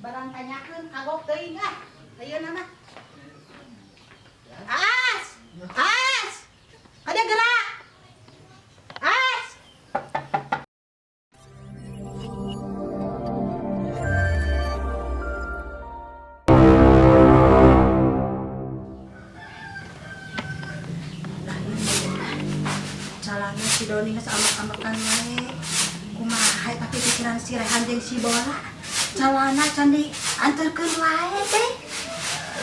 Barang tanyakeun kagok teuing ah. Ayeuna mah. As! As! Kada gerak. As! Calana si Doni geus amak-amakan wae. Kumaha tapi pikiran si Rehan jeung si Bola. Calana candi anterkeun wae teh.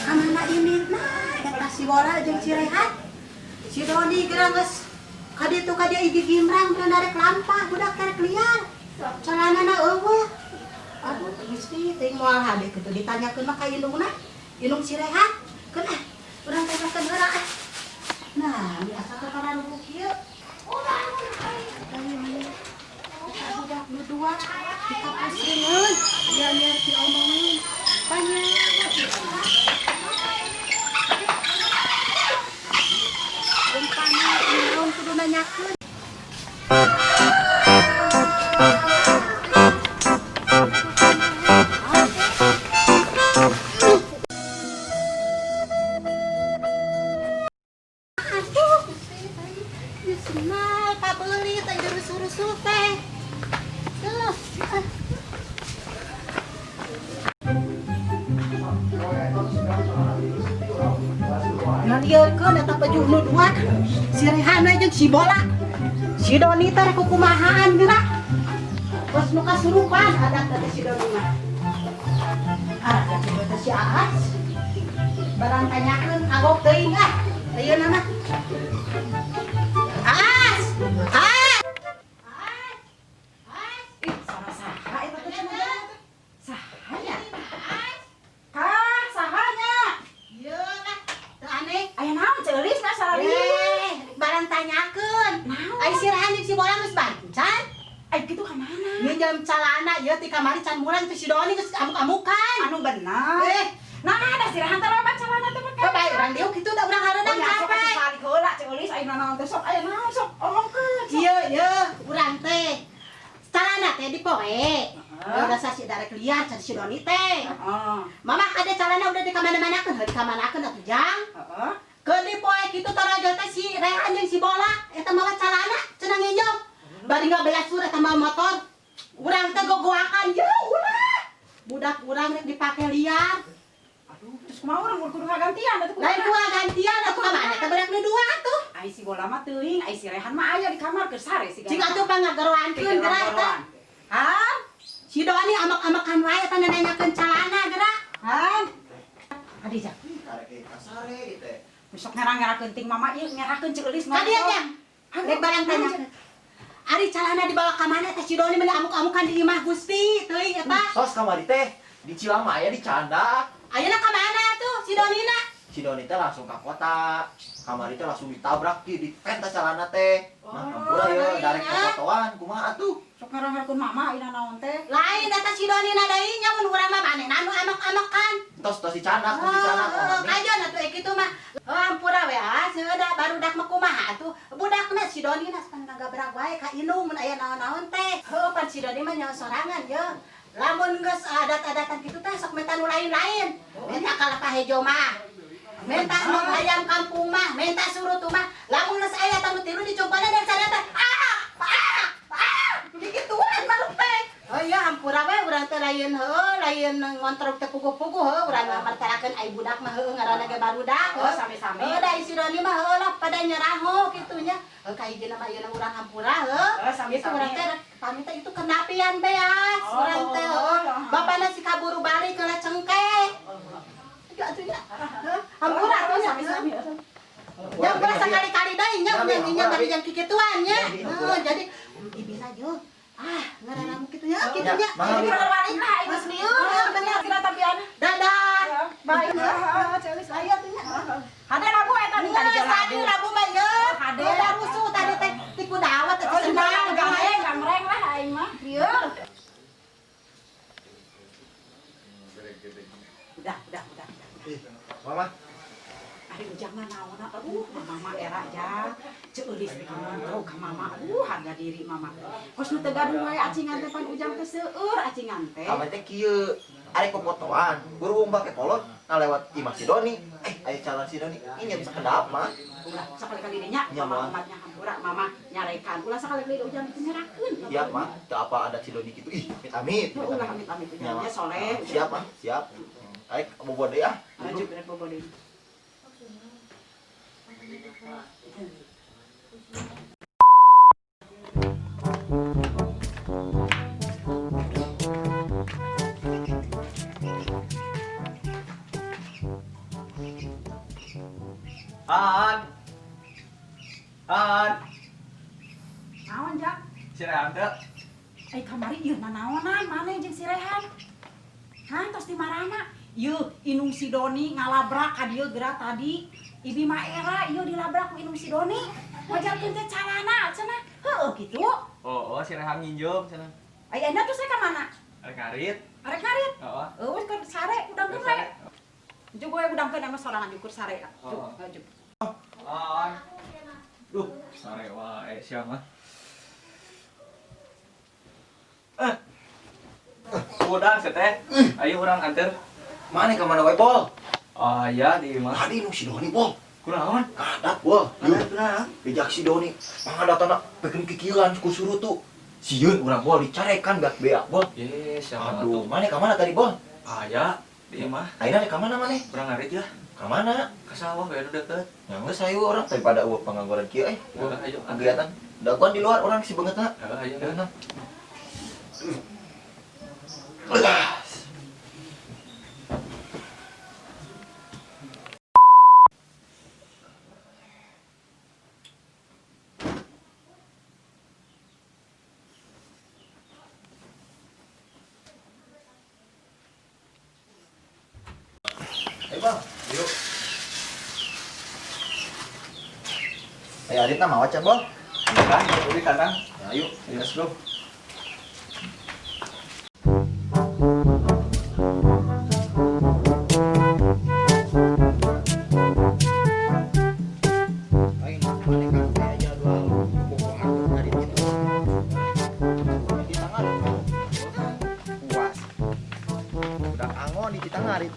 Ka mana imitna eta si Bola jeung si Rehan. Si Doni geura geus ka ditu ka dia igi gimrang teu narek lampah budak tarek liar. Calanana eueuh. Aduh Gusti teuing moal hade kitu ditanyakeun mah ka indungna. Indung si Rehan. Keun ah urang tanyakeun heula ah. Nah, biasa teh kana nu kieu. Budak berdua kita pusingin biar diomongin banyak umpanya naon kudu nanyakeun Senal pabeli teh rusuh-rusuh teh. Ngalieukeun eta pejuh nu dua si Rehana jeung si Bola. Si Doni teh rek kumahaan geura. Terus nu kasurupan adat teh si Doni mah. Ada teh si Aas. Barang tanyakeun kagok teuing ah. Ayeuna mah. Aas! Aas! Ih, saha eta teh cenah? Sahanya? Kang, sahanya? Ieu lah, teu aneh. Aya naon ceulis na sarari? Barang tanyakeun. Ai si Rehan jeung si Bola geus bancan. Ai kitu ka mana? Minjem calana ieu ti kamari can mulan teh si Doni geus amuk-amukan. Anu bener. Nah, ada si Rehan teh loba calana teh make. Bae urang dieu kitu da urang hareudang capek. Kali heula ceulis aya naon teh sok aya naon sok omongkeun. Ieu urang teh. Calana teh dipoe. Udah sasi darek liar can si Doni teh. Mama ada calana udah di kamana-manakeun, heuh di kamanakeun atuh jang. Heeh. Keun dipoe kitu tarajo teh si Rehan jeung si Bola eta mawa calana cenah nginjem. Bari ngabeasur eta mawa motor. Urang teh gogoakan yeuh ulah. Budak urang rek dipake liar. Aduh, terus kumaha urang kudu gantian atuh. Lain kumaha gantian atuh ka mana teh berak nu dua atuh. Ai si Bola mah teuing, ai si Rehan mah aya di kamar keur sare si. Cing atuh pangageroankeun geura eta. Hah? Si Doni amak-amakan wae eta nanyakeun calana geura. Han. Adija. Karek kasare teh. Besok ngarang-ngarangkeun ting mama ieu ngarakeun ceulis mah. Ka dieu jang. Rek barang tanyakeun. Ari calana dibawa ka mana teh si Doni meuli amuk-amukan di imah Gusti teuing eta. Tos kamari teh di Cilama aya di Candak. Ayeuna ka mana tuh si Donina? Si Doni teh langsung ka kota. Kamari teh langsung ditabrak di penta calana teh. Nah, ampura ye darek fotoan kumaha atuh? Sok ngarang-ngarangkeun mama ina naon teh? Lain eta si Donina deui nya mun urang mah manehna anu amak-amakan. Tos di Candak, di Candak. Kajon atuh kitu mah. Ampura we seuda barudak mah kumaha atuh? Budakna si Donina pan ngagabrak wae ka indung mun aya naon-naon teh. Heuh pan si Doni mah nyawa sorangan ye. Lamun geus adat-adatan kitu teh sok menta nu lain-lain. Menta kalapa hejo mah. Menta nu ayam kampung mah, menta suruh tuh mah. Lamun geus aya tanu tilu dicompana dari sana teh. Digituan mah teh. Oh iya hampura we urang teh lain heuh, lain ngontrol teh puguh-puguh heuh, urang martelakeun ai budak mah heuh ngaranna ge barudak. Heuh sami-sami. Heuh da isi Doni mah heuh lah pada nyerah kitu nya. Heuh ka hijina mah ieu urang hampura heuh. Itu urang teh kami teh itu kenapian beas. Urang teh heuh. Bapana si kaburu balik ke cengkeh. Atunya. Hampura atuh sami-sami. Yang berasa kali-kali deui nya nya bari jang kikituan nya. Jadi ibina jo. Ngaranna kitu nya, kitu nya. Kira balik lah geus lieur. Bener kira tapian. Dadah. Baik. Ceulis aya tuh nya. Hade labu eta di tadi jalan. Tadi labu mah ye. Hade da rusuh tadi teh tiku dawat teh senang gamreng lah aing mah. Ieu. Udah. Mama. Ari ujang mah naon aduh mama era aja. Ceulis ngomong ka mama. Harga diri mama. Kos nu teu gaduh wae acingan teh pan ujang teh seueur acingan teh. Kamari teh kieu. Arek popotoan, berhubung pakai kolot, lewat Imah si Doni. Aya calon si Doni, ini bisa kedap mah. Ulah sakali-kali dinya mama umatnya hampura mama nyarekan. Ulah sakali-kali ujang dinyerakeun. Iya mah, teu apa ada si Doni gitu. Ih, amit-amit. Ulah amit-amit nya soleh. Siap mah, siap. Ayo bobo deui ah. Lanjut beres bobo deui. Han. Han. Naon jak? Si Rehan teh. Kamari ieu nanaonan maneh jeung si Rehan. Hah, tos di marana? Ieu Inung si Doni ngalabrak ka dieu geura tadi. Ibi mah era ieu dilabrak ku Inung si Doni. Ngajarkeun teh calana cenah. Heueuh kitu. Oh, si Rehan nginjem cenah. Ayeuna teh ka mana? Arek ngarit. Arek ngarit. Heeh. Wes ke sare udangkeun we. Juk we udangkeun emang sorangan jukur sare. Juk. Han. Duh, sare wae sia mah. Udah teh. Ayo urang anter. Mana ka mana wae, Pol? Oh iya di mah. Tadi nu si Doni, Pol. Kunaon? Adat, Pol. Yeuh, bijak si Doni. Pangadatana peukeun kikiran ku surutu. Sieun urang Pol dicarekan beak beak, Pol. Ye, siapa Aduh, tuh? mana ka mana tadi, Pol? Aya di mah. Ayeuna ka mana maneh? Urang ngarit ya. Ka mana? Ka sawah we anu deukeut. Ya geus hayu orang daripada eueuh pengangguran kieu Ayo. kegiatan. Daguan di luar orang si beungeutna. Ayo. Ayeuna. Ayo bang, yuk. Ayo Adit nama wacan bang. Kan, udah kadang. Ya, yuk. Let's go. Ayo, mana kafe aja dua bokongan dari itu. Di tangan. Puas. Udah angon di Citangarit.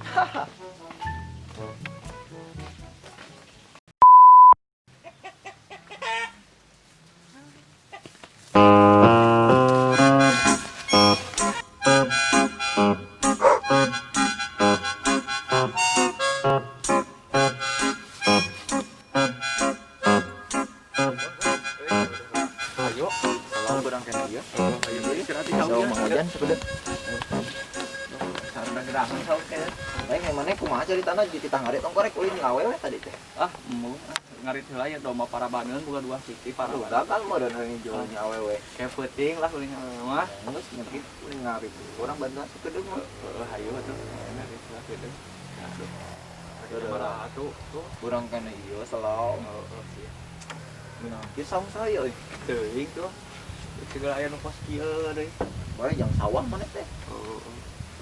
Ayo. Kalau kurang kena dia. Ayo deui cenah ti Jauh Mang Ojan sebedet. Sarana gerangan sauk teh. Lain yang mana kumaha cari tanah di Citangarit tong korek ulin awewe tadi teh. Emu ngarit heula ya domba parabaneun boga dua siti Aduh, parabaneun. gagal mah dan ini jualnya awewe. Kayak penting lah ulin mah. Terus nyekit ulin ngarit. Orang bantuan sekedeng mah. Hayu atuh. Ngarit lah kitu. Aduh. Aduh. Ada atuh tuh. Kurang kena iya selalu. Minang kisah saya euy. Teuing tuh. Segala aya nu pos kieu deui. Bae jang sawah mana teh.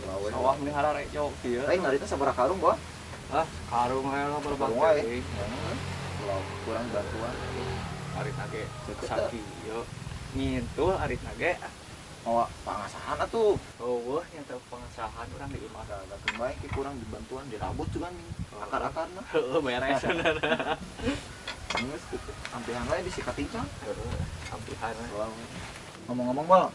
Selawe. Sawah melihara reco kieu. Lain ngaritna sabaraha karung, Bang? Ah, karung we lah Karung berbagai. wae. Selalu kurang bantuan. Arit nage sakit yo. Ngintul arit nage. Oh, pangasahan atuh. Eueuh nya teh pengasahan urang di imah. Datang bae ki kurang dibantuan dirabut cuman akar-akarna. Heeh beres. Geus kitu. Ampihan wae disikat tincang. Ampihan. Ngomong-ngomong, Bang,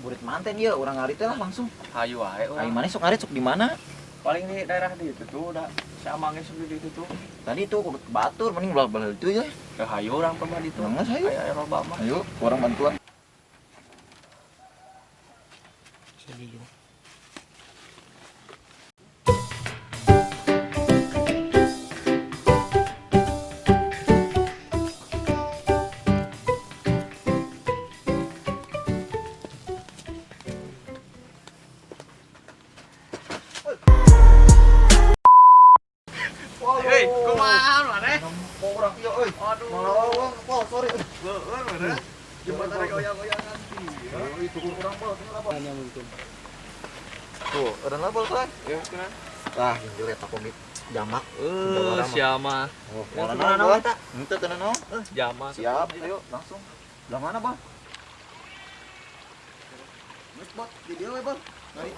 burit manten ieu urang ngarit teh lah langsung. Hayu wae Ai urang. mana sok ngarit sok di mana? Paling di daerah di itu tuh udah samangin sebelum di itu tuh. Tadi tuh ke Batur mending belah itu ya. Ke hayu orang pernah di itu. Nangis, hayu. Aya loba mah. Ayo, kurang bantuan. Hei, kumaha maneh? Orang ieu euy. Aduh. Malawang, Pol, sorry. Heueuh bener. Jembatan rek goyang-goyangan sih. Itu kurang Pol, kenapa? Tuh, ada apa kan? Ya kan. Tah, injil eta komit jamak. Siapa? Oh, Mana mana naon, eta? Henteu teu naon. Jama. Siap, ayo langsung. Belah mana, Bang? Geus, Bang. Video we, Bang. Ngarit.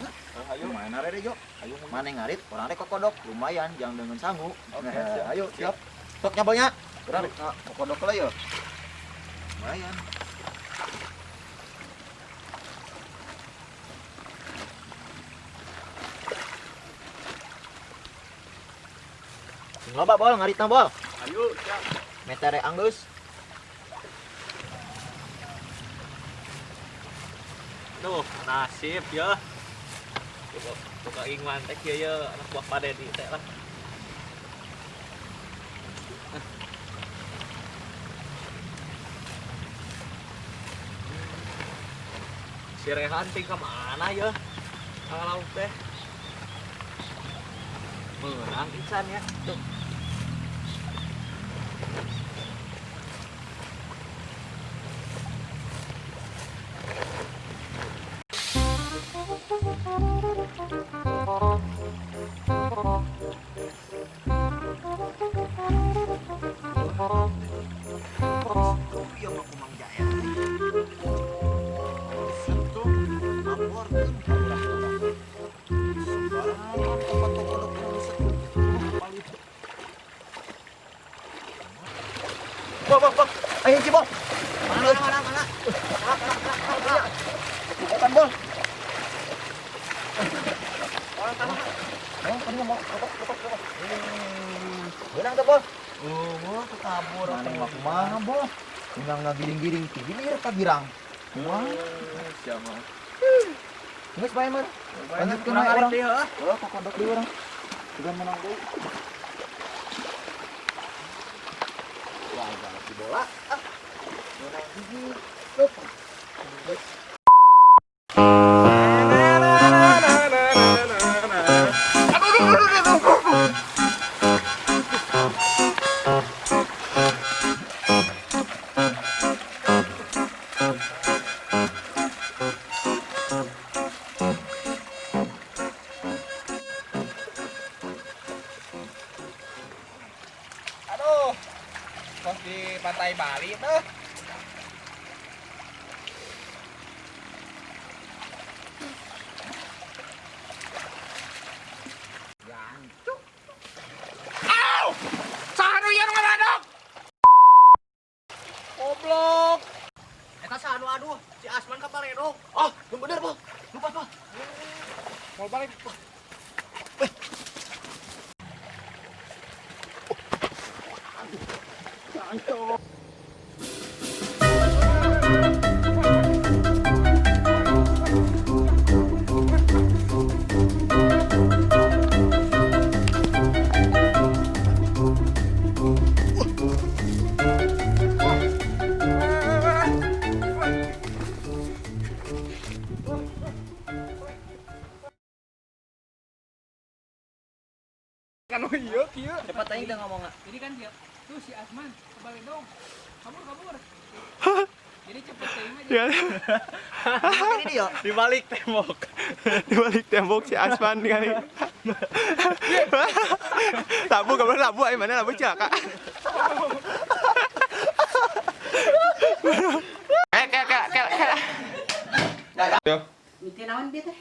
Ayo. Mana rere Jo? Ayo. Mana yang ngarit? Orang rek kokodok. Lumayan jangan dengan sangu. Oke, Nah, siap. ayo siap. Sok nyabonya. Gerak kokodok lah ya. Lumayan. Loba bol ngaritna bol. Ayo, siap. Metere anggeus. Tuh, nasib ya. Tuh ing mantek ya anak buah Pak Dedi teh lah. Si Rehan ting kemana ya? Kalau teh menang insan ya tuh. Iya mah kumang jaya. Sentuh laporkeun ka urang urang. Sembarangan tempat kokodok yang sentuh. Palit. Bol. Ayo Ci, Bol. Mana. Bukan, Bol. Orang tanah. Oh, kan mau kotok. Benang tuh, Bol. Oh, kabur. Mana, Bol? Tinggal ngagiring-giring ti gilir ka girang. Wah, Siapa? geus bae mah. Lanjutkeun Kurang orang. arit teh heuh. Oh, kokodok deui urang. Sudah menang deui. Wah, galak di bola. Ah. Menang gigi. Lup. Aduh, kos di pantai Bali tuh. Jancuk. Au! Saha yang ngaradok? Goblok. Eta saha aduh, si Asman ka paledog. Ah, yang bener, Bol. Lupa, Bol. Mau balik. Kan iya kieu. Cepat aing teh ngomongna. Jadi kan dia tuh si Asman kebalik dong. Kabur. Jadi cepet teuing aja. Ya, Ini dia. Di balik tembok. di balik tembok si Asman kali. Labu kabar labu ay mana labu caka. Miti naon dia teh?